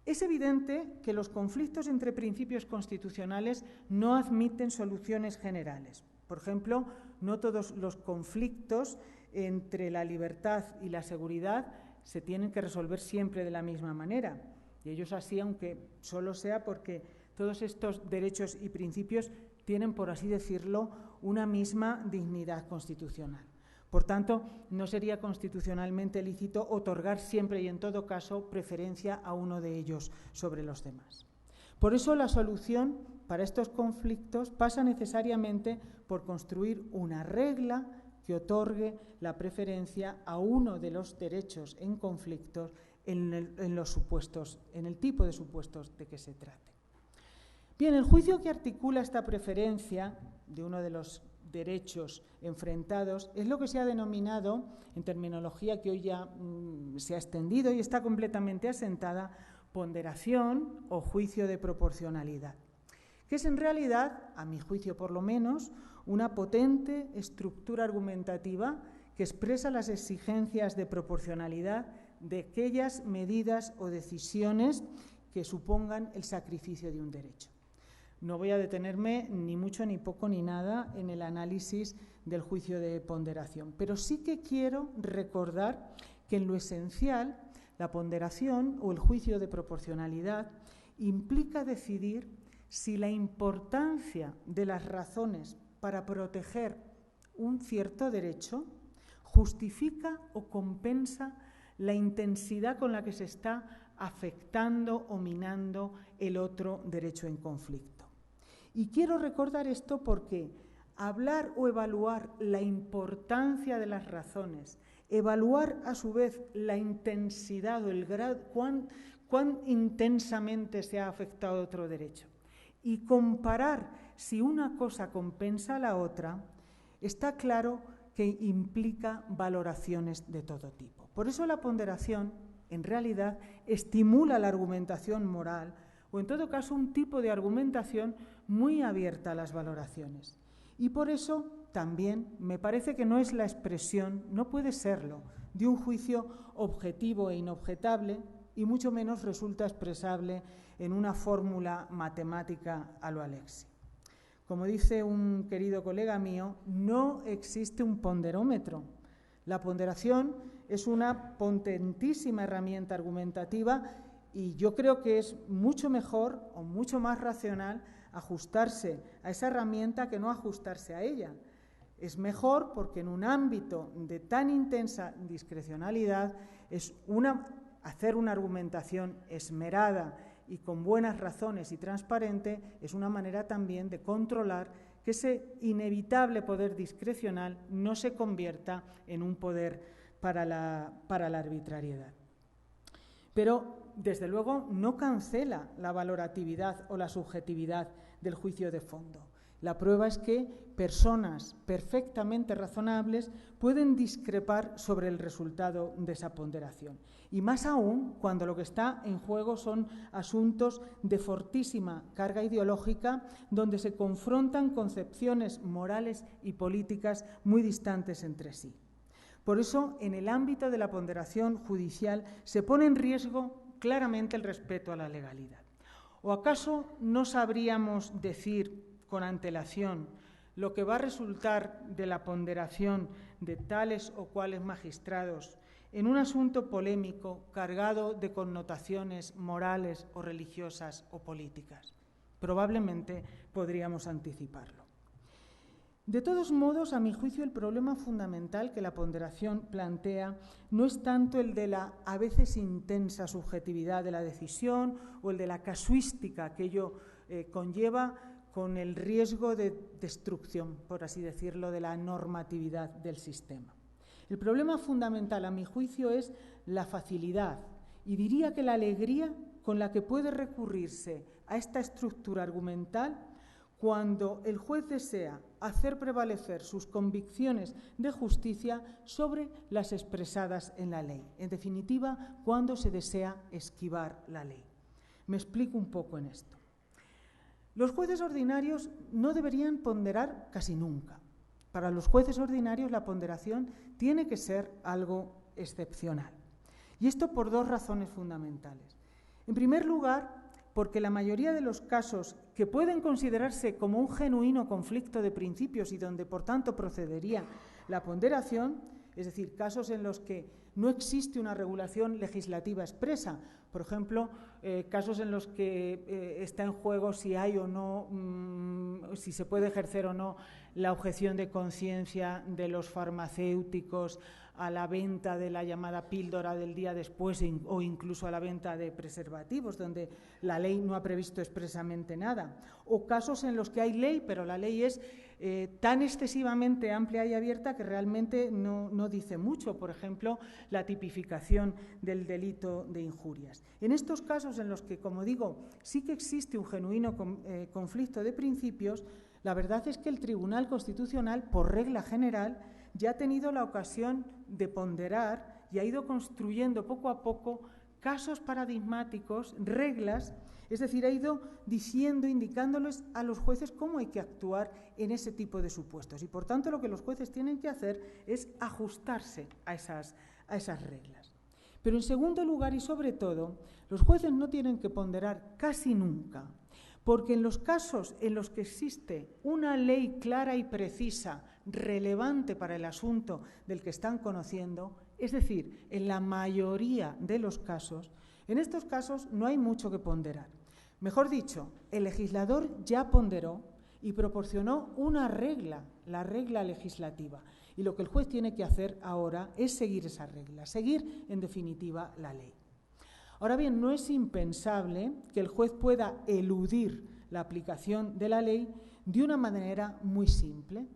Es evidente que los conflictos entre principios constitucionales no admiten soluciones generales. Por ejemplo, no todos los conflictos entre la libertad y la seguridad se tienen que resolver siempre de la misma manera. Y ello es así, aunque solo sea porque todos estos derechos y principios tienen, por así decirlo, una misma dignidad constitucional. Por tanto, no sería constitucionalmente lícito otorgar siempre y en todo caso preferencia a uno de ellos sobre los demás. Por eso la solución para estos conflictos pasa necesariamente por construir una regla que otorgue la preferencia a uno de los derechos en conflictos en el tipo de supuestos de que se trate. Bien, el juicio que articula esta preferencia de uno de los derechos enfrentados es lo que se ha denominado, en terminología que hoy ya se ha extendido y está completamente asentada, ponderación o juicio de proporcionalidad, que es en realidad, a mi juicio por lo menos, una potente estructura argumentativa que expresa las exigencias de proporcionalidad de aquellas medidas o decisiones que supongan el sacrificio de un derecho. No voy a detenerme ni mucho, ni poco, ni nada en el análisis del juicio de ponderación, pero sí que quiero recordar que en lo esencial la ponderación o el juicio de proporcionalidad implica decidir si la importancia de las razones para proteger un cierto derecho justifica o compensa la intensidad con la que se está afectando o minando el otro derecho en conflicto. Y quiero recordar esto porque hablar o evaluar la importancia de las razones, evaluar a su vez la intensidad o el grado, cuán intensamente se ha afectado otro derecho, y comparar si una cosa compensa a la otra, está claro que implica valoraciones de todo tipo. Por eso la ponderación, en realidad, estimula la argumentación moral, o en todo caso un tipo de argumentación muy abierta a las valoraciones. Y por eso también me parece que no es la expresión, no puede serlo, de un juicio objetivo e inobjetable, y mucho menos resulta expresable en una fórmula matemática a lo Alexi. Como dice un querido colega mío, no existe un ponderómetro. La ponderación es una potentísima herramienta argumentativa y yo creo que es mucho mejor o mucho más racional ajustarse a esa herramienta que no ajustarse a ella. Es mejor porque en un ámbito de tan intensa discrecionalidad es una hacer una argumentación esmerada y con buenas razones y transparente es una manera también de controlar que ese inevitable poder discrecional no se convierta en un poder para la arbitrariedad. Pero, desde luego, no cancela la valoratividad o la subjetividad del juicio de fondo. La prueba es que personas perfectamente razonables pueden discrepar sobre el resultado de esa ponderación. Y más aún cuando lo que está en juego son asuntos de fortísima carga ideológica, donde se confrontan concepciones morales y políticas muy distantes entre sí. Por eso, en el ámbito de la ponderación judicial se pone en riesgo claramente el respeto a la legalidad. ¿O acaso no sabríamos decir con antelación lo que va a resultar de la ponderación de tales o cuales magistrados en un asunto polémico cargado de connotaciones morales o religiosas o políticas? Probablemente podríamos anticiparlo. De todos modos, a mi juicio, el problema fundamental que la ponderación plantea no es tanto el de la a veces intensa subjetividad de la decisión o el de la casuística que ello conlleva, con el riesgo de destrucción, por así decirlo, de la normatividad del sistema. El problema fundamental, a mi juicio, es la facilidad y diría que la alegría con la que puede recurrirse a esta estructura argumental cuando el juez desea hacer prevalecer sus convicciones de justicia sobre las expresadas en la ley. En definitiva, cuando se desea esquivar la ley. Me explico un poco en esto. Los jueces ordinarios no deberían ponderar casi nunca. Para los jueces ordinarios la ponderación tiene que ser algo excepcional. Y esto por dos razones fundamentales. En primer lugar, porque la mayoría de los casos que pueden considerarse como un genuino conflicto de principios y donde, por tanto, procedería la ponderación, es decir, casos en los que no existe una regulación legislativa expresa, por ejemplo, casos en los que está en juego si hay o no, si se puede ejercer o no la objeción de conciencia de los farmacéuticos a la venta de la llamada píldora del día después o incluso a la venta de preservativos, donde la ley no ha previsto expresamente nada. O casos en los que hay ley, pero la ley es tan excesivamente amplia y abierta que realmente no dice mucho. Por ejemplo, la tipificación del delito de injurias. En estos casos en los que, como digo, sí que existe un genuino conflicto de principios, la verdad es que el Tribunal Constitucional, por regla general, ya ha tenido la ocasión de ponderar y ha ido construyendo poco a poco casos paradigmáticos, reglas, es decir, ha ido diciendo, indicándoles a los jueces cómo hay que actuar en ese tipo de supuestos. Y, por tanto, lo que los jueces tienen que hacer es ajustarse a esas reglas. Pero, en segundo lugar y sobre todo, los jueces no tienen que ponderar casi nunca, porque en los casos en los que existe una ley clara y precisa, relevante para el asunto del que están conociendo, es decir, en la mayoría de los casos, en estos casos no hay mucho que ponderar. Mejor dicho, el legislador ya ponderó y proporcionó una regla, la regla legislativa. Y lo que el juez tiene que hacer ahora es seguir esa regla, seguir, en definitiva, la ley. Ahora bien, no es impensable que el juez pueda eludir la aplicación de la ley de una manera muy simple,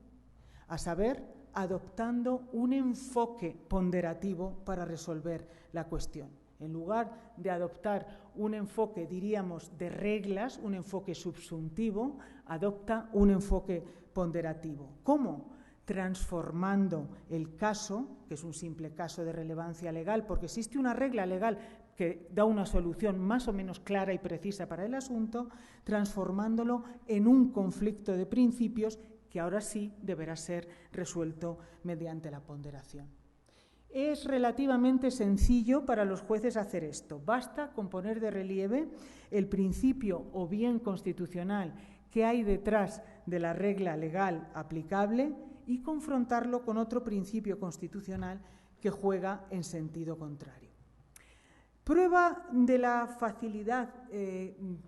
a saber, adoptando un enfoque ponderativo para resolver la cuestión. En lugar de adoptar un enfoque, diríamos, de reglas, un enfoque subsuntivo, adopta un enfoque ponderativo. ¿Cómo? Transformando el caso, que es un simple caso de relevancia legal, porque existe una regla legal que da una solución más o menos clara y precisa para el asunto, transformándolo en un conflicto de principios que ahora sí deberá ser resuelto mediante la ponderación. Es relativamente sencillo para los jueces hacer esto. Basta con poner de relieve el principio o bien constitucional que hay detrás de la regla legal aplicable y confrontarlo con otro principio constitucional que juega en sentido contrario. Prueba de la facilidad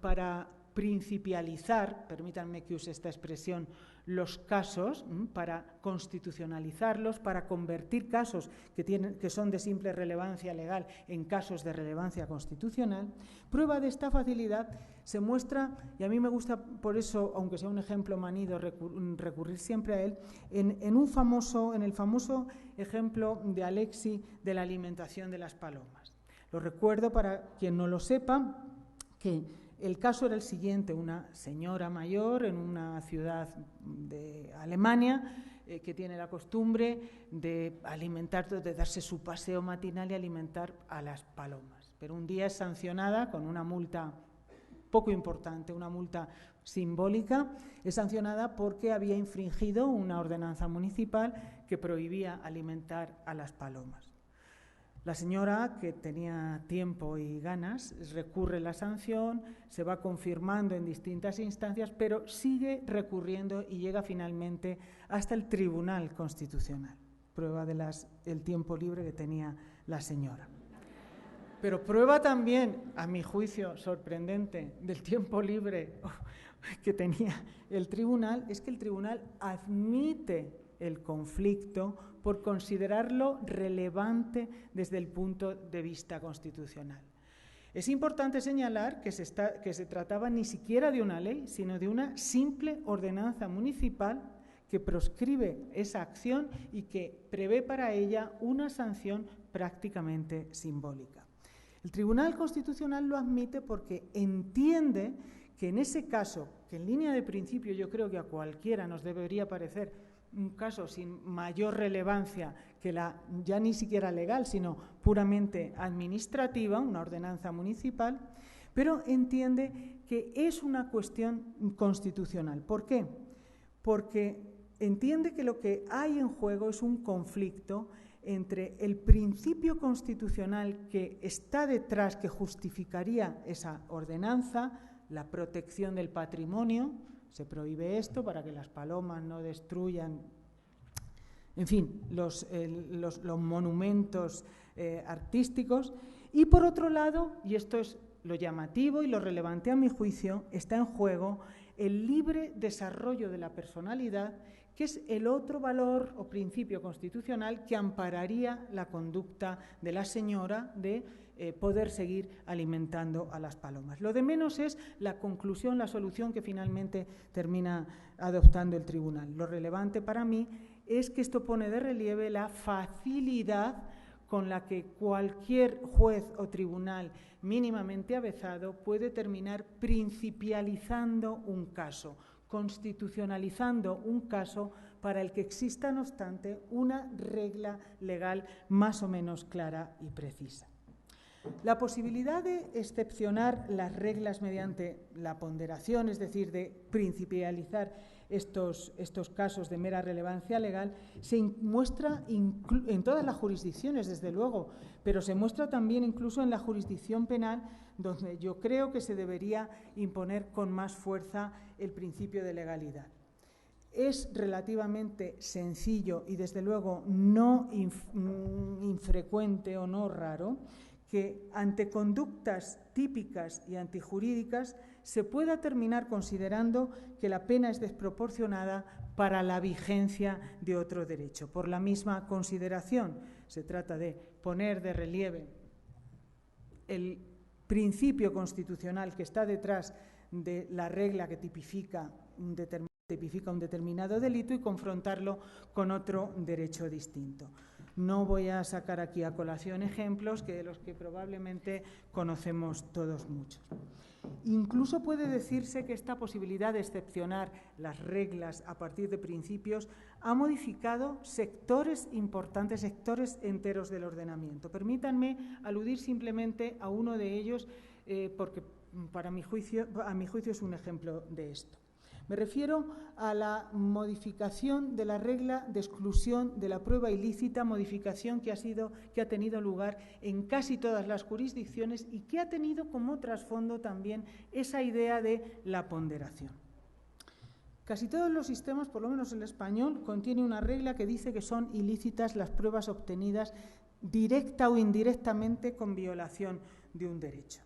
para principializar, permítanme que use esta expresión, los casos, para constitucionalizarlos, para convertir casos que son de simple relevancia legal en casos de relevancia constitucional. Prueba de esta facilidad se muestra, y a mí me gusta por eso, aunque sea un ejemplo manido, recurrir siempre a él, en el famoso ejemplo de Alexi de la alimentación de las palomas. Lo recuerdo para quien no lo sepa, que el caso era el siguiente: una señora mayor en una ciudad de Alemania que tiene la costumbre de darse su paseo matinal y alimentar a las palomas. Pero un día es sancionada con una multa poco importante, una multa simbólica, es sancionada porque había infringido una ordenanza municipal que prohibía alimentar a las palomas. La señora, que tenía tiempo y ganas, recurre la sanción, se va confirmando en distintas instancias, pero sigue recurriendo y llega finalmente hasta el Tribunal Constitucional. Prueba del tiempo libre que tenía la señora. Pero prueba también, a mi juicio sorprendente, del tiempo libre que tenía el tribunal, es que el tribunal admite el conflicto por considerarlo relevante desde el punto de vista constitucional. Es importante señalar que se trataba ni siquiera de una ley, sino de una simple ordenanza municipal que proscribe esa acción y que prevé para ella una sanción prácticamente simbólica. El Tribunal Constitucional lo admite porque entiende que en ese caso, que en línea de principio yo creo que a cualquiera nos debería parecer un caso sin mayor relevancia que la ya ni siquiera legal, sino puramente administrativa, una ordenanza municipal, pero entiende que es una cuestión constitucional. ¿Por qué? Porque entiende que lo que hay en juego es un conflicto entre el principio constitucional que está detrás, que justificaría esa ordenanza, la protección del patrimonio. Se prohíbe esto para que las palomas no destruyan, en fin, los monumentos artísticos. Y por otro lado, y esto es lo llamativo y lo relevante a mi juicio, está en juego el libre desarrollo de la personalidad, que es el otro valor o principio constitucional que ampararía la conducta de la señora de poder seguir alimentando a las palomas. Lo de menos es la conclusión, la solución que finalmente termina adoptando el tribunal. Lo relevante para mí es que esto pone de relieve la facilidad con la que cualquier juez o tribunal mínimamente avezado puede terminar principializando un caso, constitucionalizando un caso para el que exista, no obstante, una regla legal más o menos clara y precisa. La posibilidad de excepcionar las reglas mediante la ponderación, es decir, de principializar estos casos de mera relevancia legal, se muestra en todas las jurisdicciones, desde luego, pero se muestra también incluso en la jurisdicción penal, donde yo creo que se debería imponer con más fuerza el principio de legalidad. Es relativamente sencillo y, desde luego, no infrecuente o no raro que ante conductas típicas y antijurídicas se pueda terminar considerando que la pena es desproporcionada para la vigencia de otro derecho. Por la misma consideración, se trata de poner de relieve el principio constitucional que está detrás de la regla que tipifica un determinado delito y confrontarlo con otro derecho distinto. No voy a sacar aquí a colación ejemplos de los que probablemente conocemos todos muchos. Incluso puede decirse que esta posibilidad de excepcionar las reglas a partir de principios ha modificado sectores importantes, sectores enteros del ordenamiento. Permítanme aludir simplemente a uno de ellos porque a mi juicio es un ejemplo de esto. Me refiero a la modificación de la regla de exclusión de la prueba ilícita, modificación que ha tenido lugar en casi todas las jurisdicciones y que ha tenido como trasfondo también esa idea de la ponderación. Casi todos los sistemas, por lo menos el español, contiene una regla que dice que son ilícitas las pruebas obtenidas directa o indirectamente con violación de un derecho.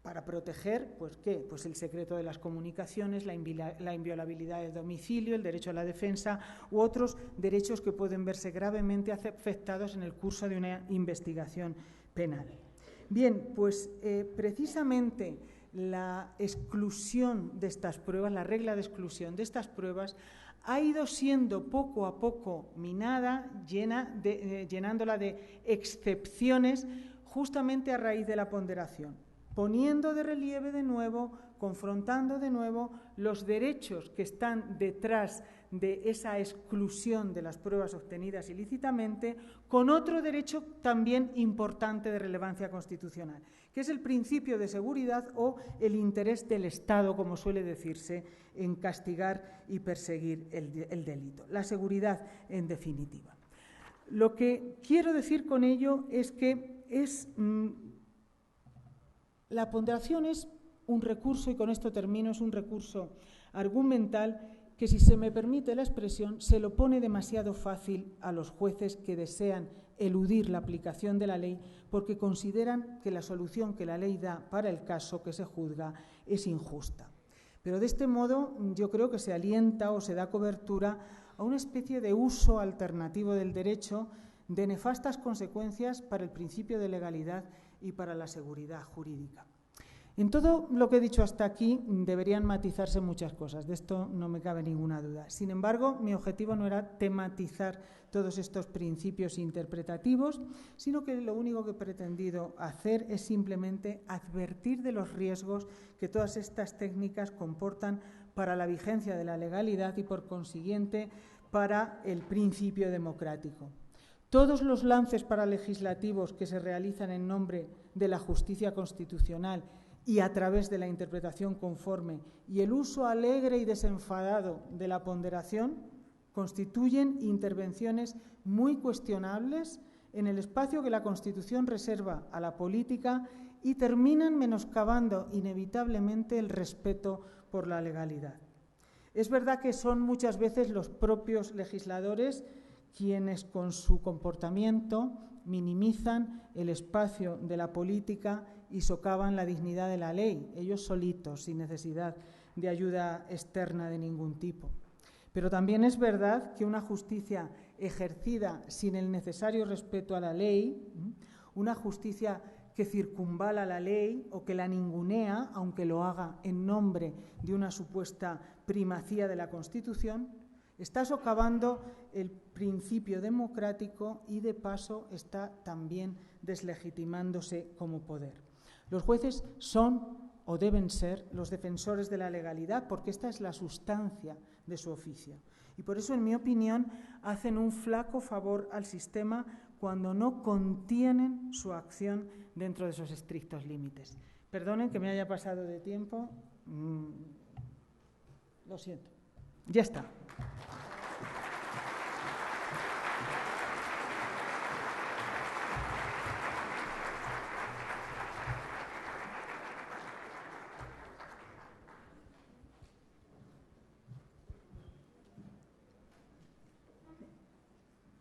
para proteger, pues ¿qué? Pues el secreto de las comunicaciones, la inviolabilidad del domicilio, el derecho a la defensa u otros derechos que pueden verse gravemente afectados en el curso de una investigación penal. Bien, pues precisamente la exclusión de estas pruebas, la regla de exclusión de estas pruebas, ha ido siendo poco a poco minada, llenándola de excepciones justamente a raíz de la ponderación, poniendo de relieve de nuevo, confrontando de nuevo los derechos que están detrás de esa exclusión de las pruebas obtenidas ilícitamente con otro derecho también importante de relevancia constitucional, que es el principio de seguridad o el interés del Estado, como suele decirse, en castigar y perseguir el delito. La seguridad, en definitiva. Lo que quiero decir con ello es que la ponderación es un recurso, y con esto termino, es un recurso argumental que, si se me permite la expresión, se lo pone demasiado fácil a los jueces que desean eludir la aplicación de la ley porque consideran que la solución que la ley da para el caso que se juzga es injusta. Pero de este modo yo creo que se alienta o se da cobertura a una especie de uso alternativo del derecho de nefastas consecuencias para el principio de legalidad y para la seguridad jurídica. En todo lo que he dicho hasta aquí deberían matizarse muchas cosas, de esto no me cabe ninguna duda. Sin embargo, mi objetivo no era tematizar todos estos principios interpretativos, sino que lo único que he pretendido hacer es simplemente advertir de los riesgos que todas estas técnicas comportan para la vigencia de la legalidad y, por consiguiente, para el principio democrático. Todos los lances paralegislativos que se realizan en nombre de la justicia constitucional y a través de la interpretación conforme y el uso alegre y desenfadado de la ponderación constituyen intervenciones muy cuestionables en el espacio que la Constitución reserva a la política y terminan menoscabando inevitablemente el respeto por la legalidad. Es verdad que son muchas veces los propios legisladores quienes con su comportamiento minimizan el espacio de la política y socavan la dignidad de la ley, ellos solitos, sin necesidad de ayuda externa de ningún tipo. Pero también es verdad que una justicia ejercida sin el necesario respeto a la ley, una justicia que circunvala la ley o que la ningunea, aunque lo haga en nombre de una supuesta primacía de la Constitución, está socavando el principio democrático y, de paso, está también deslegitimándose como poder. Los jueces son o deben ser los defensores de la legalidad, porque esta es la sustancia de su oficio. Y por eso, en mi opinión, hacen un flaco favor al sistema cuando no contienen su acción dentro de esos estrictos límites. Perdonen que me haya pasado de tiempo. Lo siento. Ya está.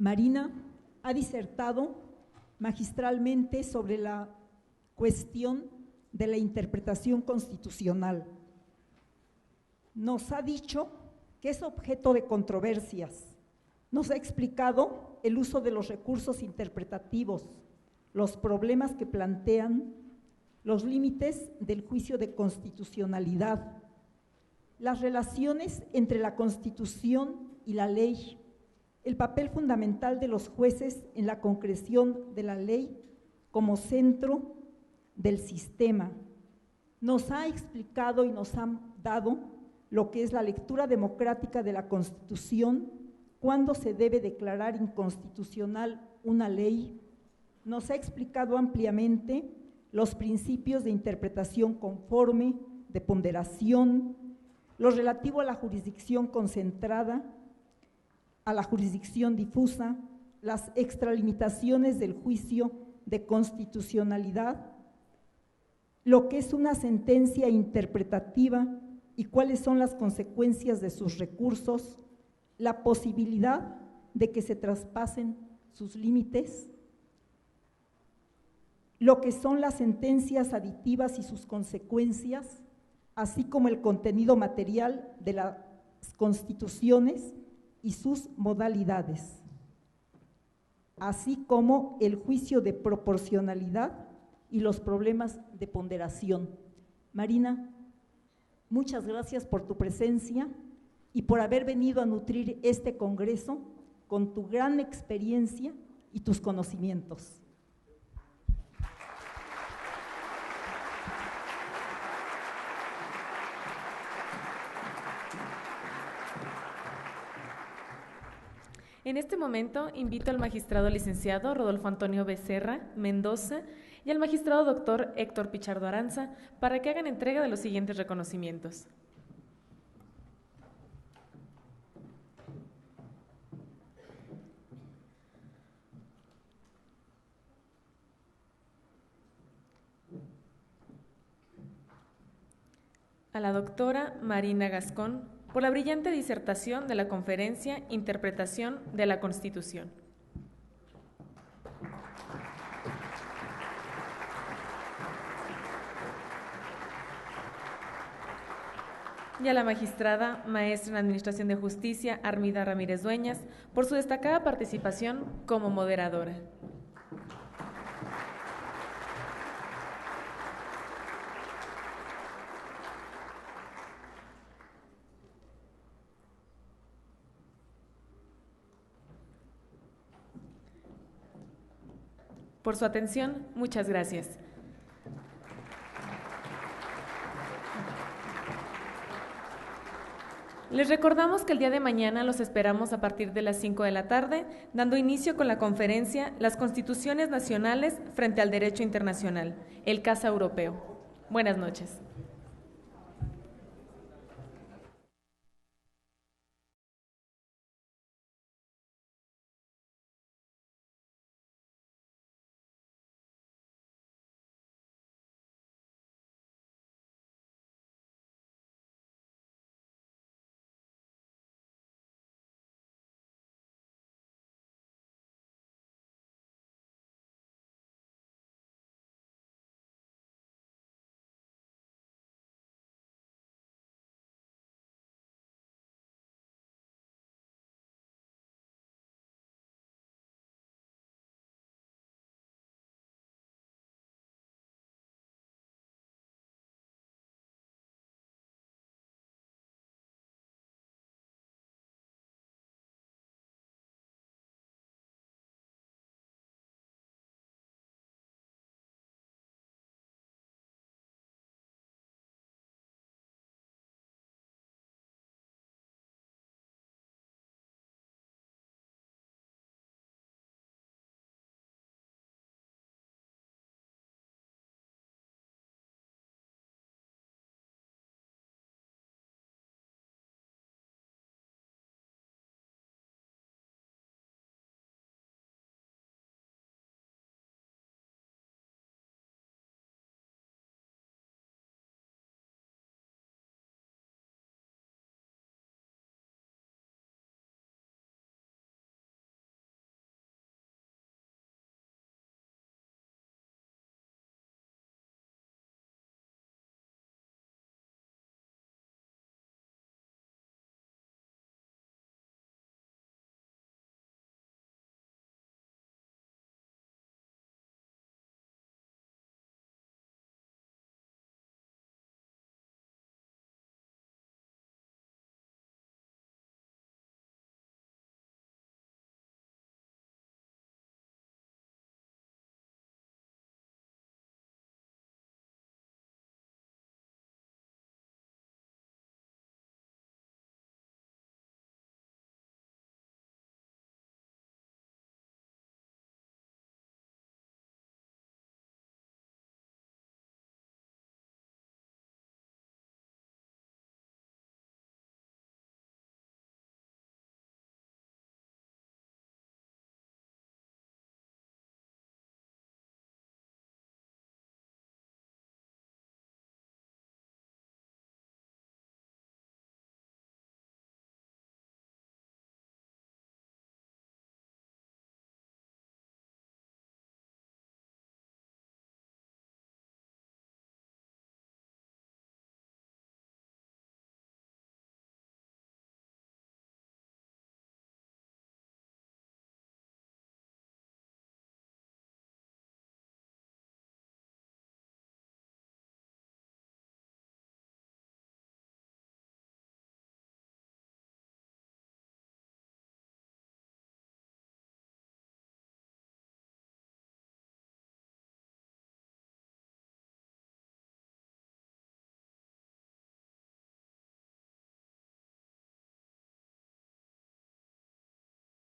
Marina ha disertado magistralmente sobre la cuestión de la interpretación constitucional. Nos ha dicho que es objeto de controversias. Nos ha explicado el uso de los recursos interpretativos, los problemas que plantean, los límites del juicio de constitucionalidad, las relaciones entre la Constitución y la ley, el papel fundamental de los jueces en la concreción de la ley como centro del sistema. Nos ha explicado y nos ha dado lo que es la lectura democrática de la Constitución, cuándo se debe declarar inconstitucional una ley. Nos ha explicado ampliamente los principios de interpretación conforme, de ponderación, lo relativo a la jurisdicción concentrada, a la jurisdicción difusa, las extralimitaciones del juicio de constitucionalidad, lo que es una sentencia interpretativa y cuáles son las consecuencias de sus recursos, la posibilidad de que se traspasen sus límites, lo que son las sentencias aditivas y sus consecuencias, así como el contenido material de las constituciones y sus modalidades, así como el juicio de proporcionalidad y los problemas de ponderación. Marina, muchas gracias por tu presencia y por haber venido a nutrir este congreso con tu gran experiencia y tus conocimientos. En este momento invito al magistrado licenciado Rodolfo Antonio Becerra Mendoza y al magistrado doctor Héctor Pichardo Aranza para que hagan entrega de los siguientes reconocimientos. A la doctora Marina Gascón por la brillante disertación de la conferencia Interpretación de la Constitución. Y a la magistrada, maestra en Administración de Justicia, Armida Ramírez Dueñas, por su destacada participación como moderadora. Por su atención, muchas gracias. Les recordamos que el día de mañana los esperamos a partir de las 5 de la tarde, dando inicio con la conferencia Las Constituciones Nacionales frente al Derecho Internacional, el Casa Europeo. Buenas noches.